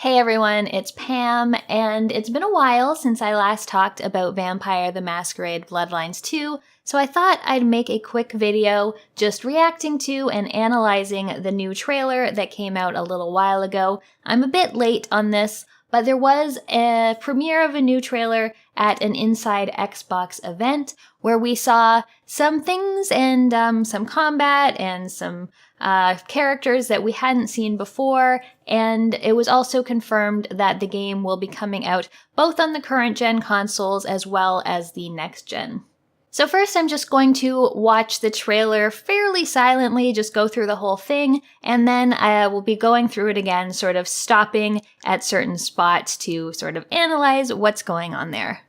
Hey everyone, it's Pam, and it's been a while since I last talked about Vampire the Masquerade Bloodlines 2, so I thought I'd make a quick video just reacting to and analyzing the new trailer that came out a little while ago. I'm a bit late on this, but there was a premiere of a new trailer at an Inside Xbox event where we saw some things and some combat and some characters that we hadn't seen before, and it was also confirmed that the game will be coming out both on the current gen consoles as well as the next gen. So first I'm just going to watch the trailer fairly silently, just go through the whole thing, and then I will be going through it again, sort of stopping at certain spots to sort of analyze what's going on there.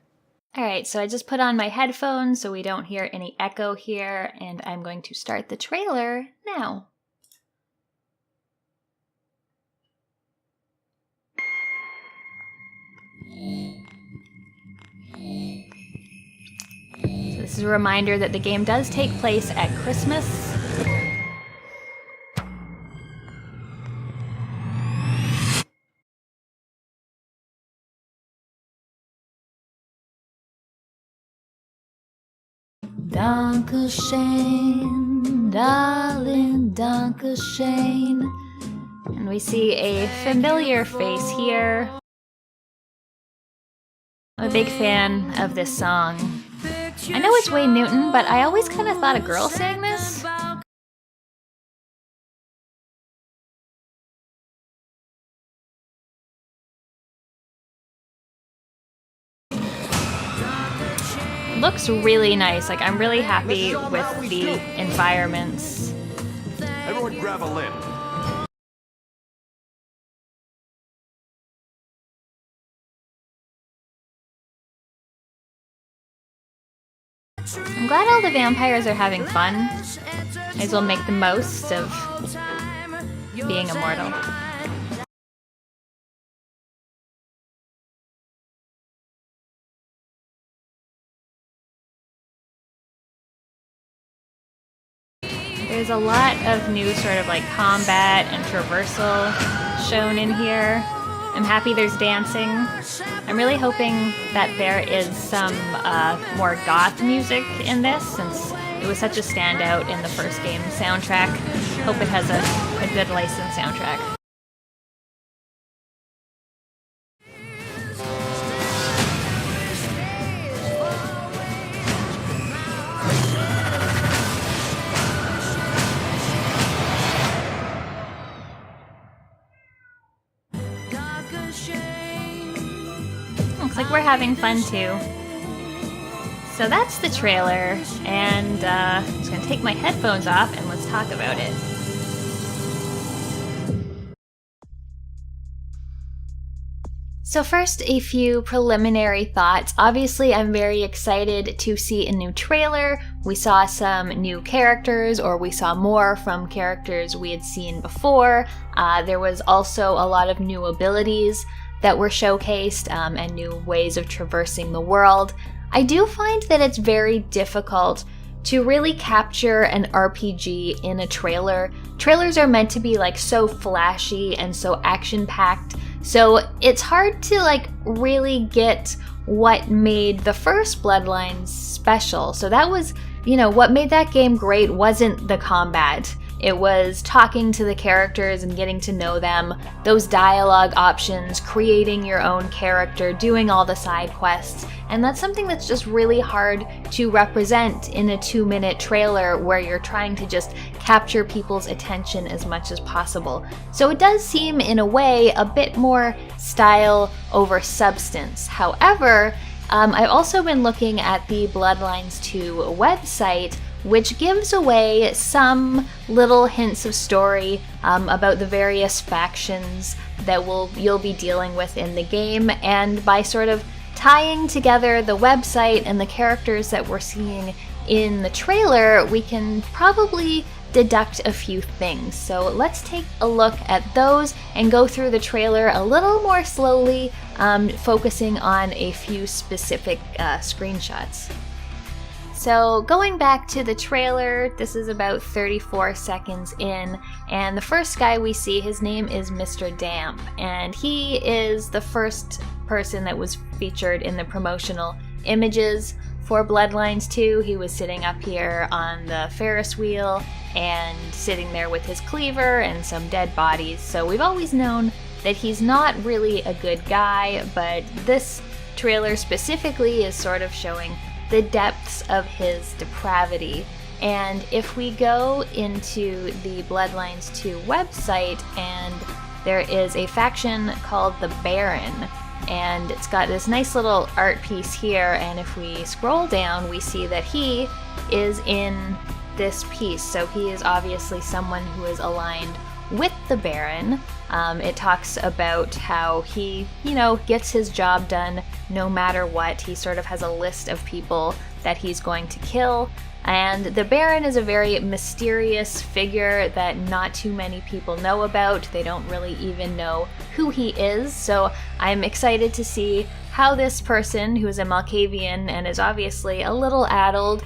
Alright, so I just put on my headphones so we don't hear any echo here, and I'm going to start the trailer now. So this is a reminder that the game does take place at Christmas. Dankeschön, darling, Dankeschön. And we see a familiar face here. I'm a big fan of this song. I know it's Wayne Newton, but I always kind of thought a girl sang this. It looks really nice. Like, I'm really happy with the environments. Everyone grab a lid. I'm glad all the vampires are having fun. Might as well make the most of being immortal. There's a lot of new sort of like combat and traversal shown in here. I'm happy there's dancing. I'm really hoping that there is some more goth music in this, since it was such a standout in the first game soundtrack. Hope it has a good licensed soundtrack. Looks like we're having fun too. So that's the trailer, and I'm just gonna take my headphones off and let's talk about it. So first, a few preliminary thoughts. Obviously, I'm very excited to see a new trailer. We saw some new characters, or we saw more from characters we had seen before. There was also a lot of new abilities that were showcased and new ways of traversing the world. I do find that it's very difficult to really capture an RPG in a trailer. Trailers are meant to be like so flashy and so action-packed, so it's hard to like really get what made the first Bloodlines special. So that was, you know, what made that game great wasn't the combat. It was talking to the characters and getting to know them, those dialogue options, creating your own character, doing all the side quests, and that's something that's just really hard to represent in a 2-minute trailer where you're trying to just capture people's attention as much as possible. So it does seem, in a way, a bit more style over substance. However, I've also been looking at the Bloodlines 2 website, which gives away some little hints of story about the various factions that you'll be dealing with in the game, and by sort of tying together the website and the characters that we're seeing in the trailer, we can probably deduct a few things. So let's take a look at those and go through the trailer a little more slowly, focusing on a few specific screenshots. So going back to the trailer, this is about 34 seconds in, and the first guy we see, his name is Mr. Damp, and he is the first person that was featured in the promotional images for Bloodlines 2. He was sitting up here on the Ferris wheel and sitting there with his cleaver and some dead bodies, so we've always known that he's not really a good guy, but this trailer specifically is sort of showing the depths of his depravity. And if we go into the Bloodlines 2 website, and there is a faction called the Baron, and it's got this nice little art piece here, and if we scroll down we see that he is in this piece, so he is obviously someone who is aligned with the Baron. It talks about how he, gets his job done no matter what. He sort of has a list of people that he's going to kill. And the Baron is a very mysterious figure that not too many people know about. They don't really even know who he is. So I'm excited to see how this person, who is a Malkavian and is obviously a little addled,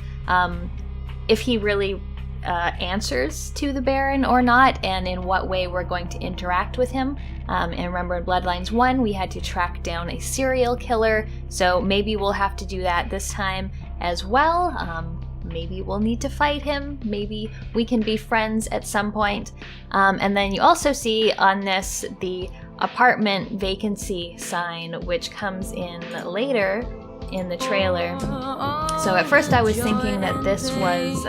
if he really answers to the Baron or not, and in what way we're going to interact with him. And remember, in Bloodlines 1 we had to track down a serial killer, so maybe we'll have to do that this time as well. Maybe we'll need to fight him, maybe we can be friends at some point. And then you also see on this the apartment vacancy sign, which comes in later in the trailer. So at first I was thinking that this was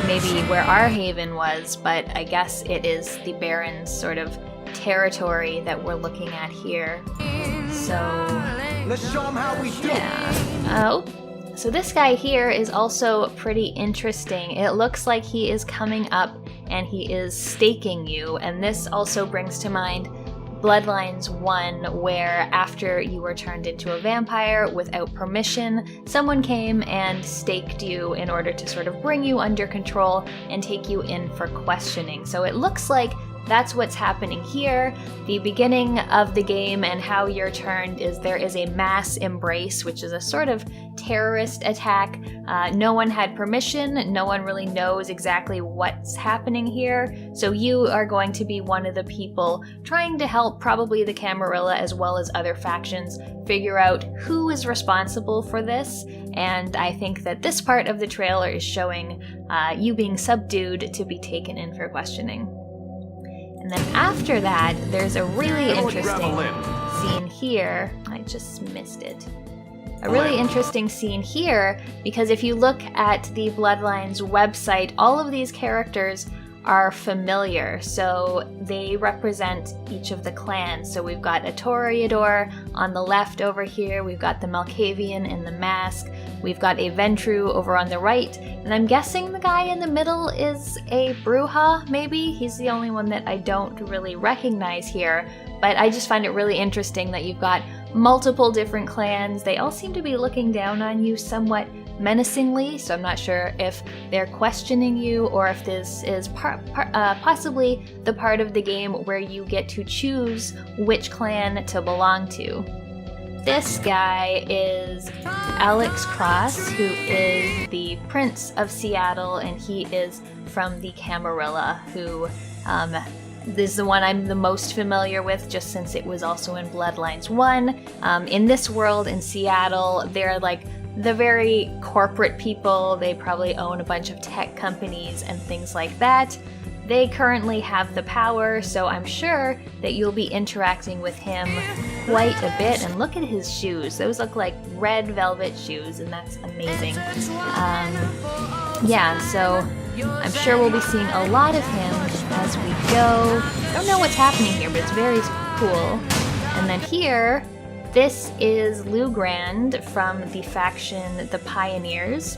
maybe where our haven was, but I guess it is the Baron's sort of territory that we're looking at here. So Let's show them how we do. yeah. So this guy here is also pretty interesting. It looks like he is coming up and he is staking you, and this also brings to mind Bloodlines 1, where after you were turned into a vampire without permission, someone came and staked you in order to sort of bring you under control and take you in for questioning. So it looks like that's what's happening here. The beginning of the game and how you're turned is there is a mass embrace, which is a sort of terrorist attack. No one had permission, no one really knows exactly what's happening here, so you are going to be one of the people trying to help probably the Camarilla as well as other factions figure out who is responsible for this, and I think that this part of the trailer is showing you being subdued to be taken in for questioning. And then after that, there's a really interesting scene here. I just missed it. A really interesting scene here, because if you look at the Bloodlines website, all of these characters are familiar, so they represent each of the clans. So we've got a Toreador on the left over here, we've got the Malkavian in the mask, we've got a Ventru over on the right, and I'm guessing the guy in the middle is a Bruja, maybe? He's the only one that I don't really recognize here, but I just find it really interesting that you've got multiple different clans. They all seem to be looking down on you somewhat menacingly, so I'm not sure if they're questioning you or if this is possibly the part of the game where you get to choose which clan to belong to. This guy is Alex Cross, who is the Prince of Seattle, and he is from the Camarilla, who this is the one I'm the most familiar with, just since it was also in Bloodlines 1. In this world, in Seattle, they're like the very corporate people. They probably own a bunch of tech companies and things like that. They currently have the power, so I'm sure that you'll be interacting with him quite a bit. And look at his shoes. Those look like red velvet shoes, and that's amazing. Yeah, so I'm sure we'll be seeing a lot of him as we go. I don't know what's happening here, but it's very cool. And then here, this is Lou Grand from the faction The Pioneers.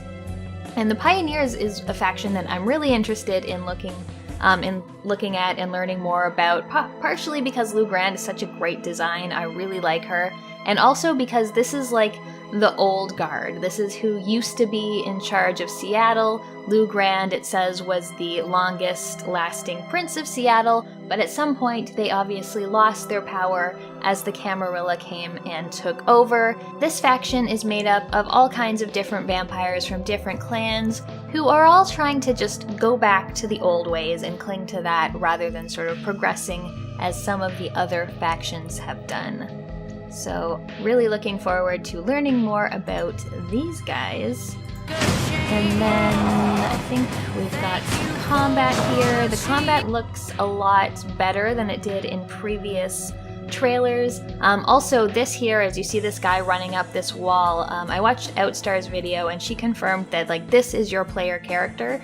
And the Pioneers is a faction that I'm really interested in looking at and learning more about, partially because Lou Grand is such a great design. I really like her. And also because this is like the old guard. This is who used to be in charge of Seattle. Lou Grand, it says, was the longest lasting prince of Seattle, but at some point they obviously lost their power as the Camarilla came and took over. This faction is made up of all kinds of different vampires from different clans who are all trying to just go back to the old ways and cling to that rather than sort of progressing as some of the other factions have done. So really looking forward to learning more about these guys. And then I think we've got some combat here. The combat looks a lot better than it did in previous trailers. Also, this here, as you see this guy running up this wall, I watched Outstar's video and she confirmed that like this is your player character.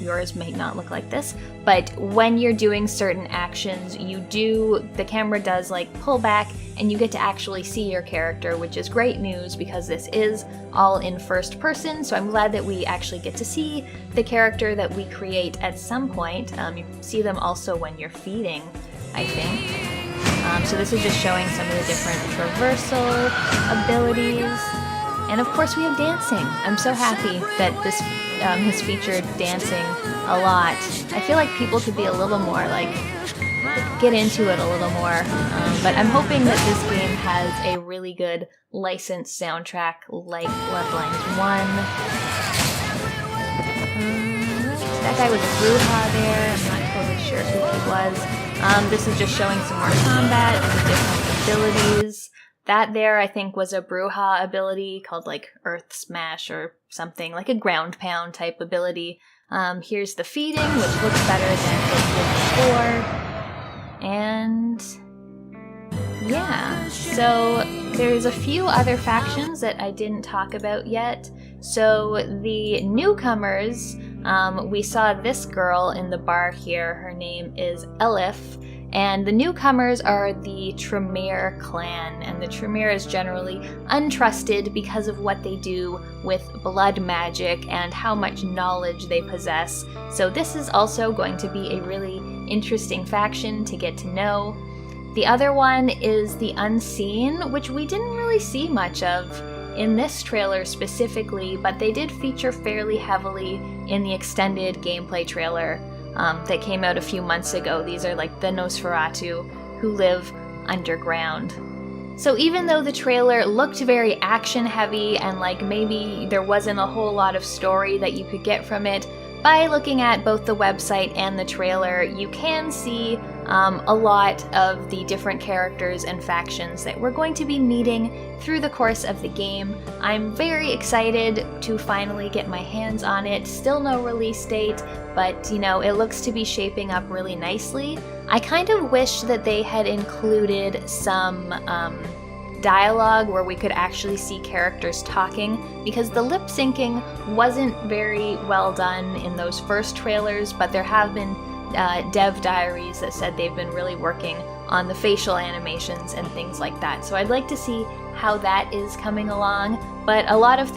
Yours may not look like this, but when you're doing certain actions, the camera does like pull back and you get to actually see your character, which is great news because this is all in first person. So I'm glad that we actually get to see the character that we create at some point. You see them also when you're feeding, I think. So this is just showing some of the different traversal abilities. And of course we have dancing. I'm so happy that this has featured dancing a lot. I feel like people could be a little more like, get into it a little more. But I'm hoping that this game has a really good licensed soundtrack like Bloodlines 1. That guy was a Bruja there. I'm not totally sure who he was. This is just showing some more combat and the different abilities. That there, I think, was a Bruja ability called like Earth Smash or something, like a ground pound type ability. Here's the feeding, which looks better than it did before. And yeah, so there's a few other factions that I didn't talk about yet. So the newcomers, we saw this girl in the bar here. Her name is Elif. And the newcomers are the Tremere clan, and the Tremere is generally untrusted because of what they do with blood magic and how much knowledge they possess. So this is also going to be a really interesting faction to get to know. The other one is the Unseen, which we didn't really see much of in this trailer specifically, but they did feature fairly heavily in the extended gameplay trailer that came out a few months ago. These are like the Nosferatu who live underground. So even though the trailer looked very action heavy and like maybe there wasn't a whole lot of story that you could get from it, by looking at both the website and the trailer, you can see a lot of the different characters and factions that we're going to be meeting through the course of the game. I'm very excited to finally get my hands on it. Still no release date, but you know, it looks to be shaping up really nicely. I kind of wish that they had included some dialogue where we could actually see characters talking, because the lip syncing wasn't very well done in those first trailers, but there have been dev diaries that said they've been really working on the facial animations and things like that. So I'd like to see how that is coming along, but a lot of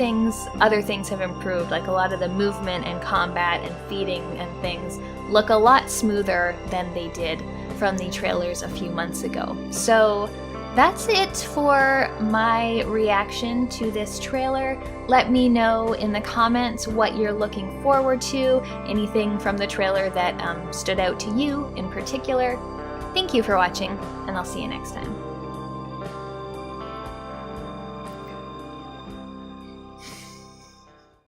other things have improved, like a lot of the movement and combat and feeding and things look a lot smoother than they did from the trailers a few months ago. So that's it for my reaction to this trailer. Let me know in the comments what you're looking forward to, anything from the trailer that stood out to you in particular. Thank you for watching, and I'll see you next time.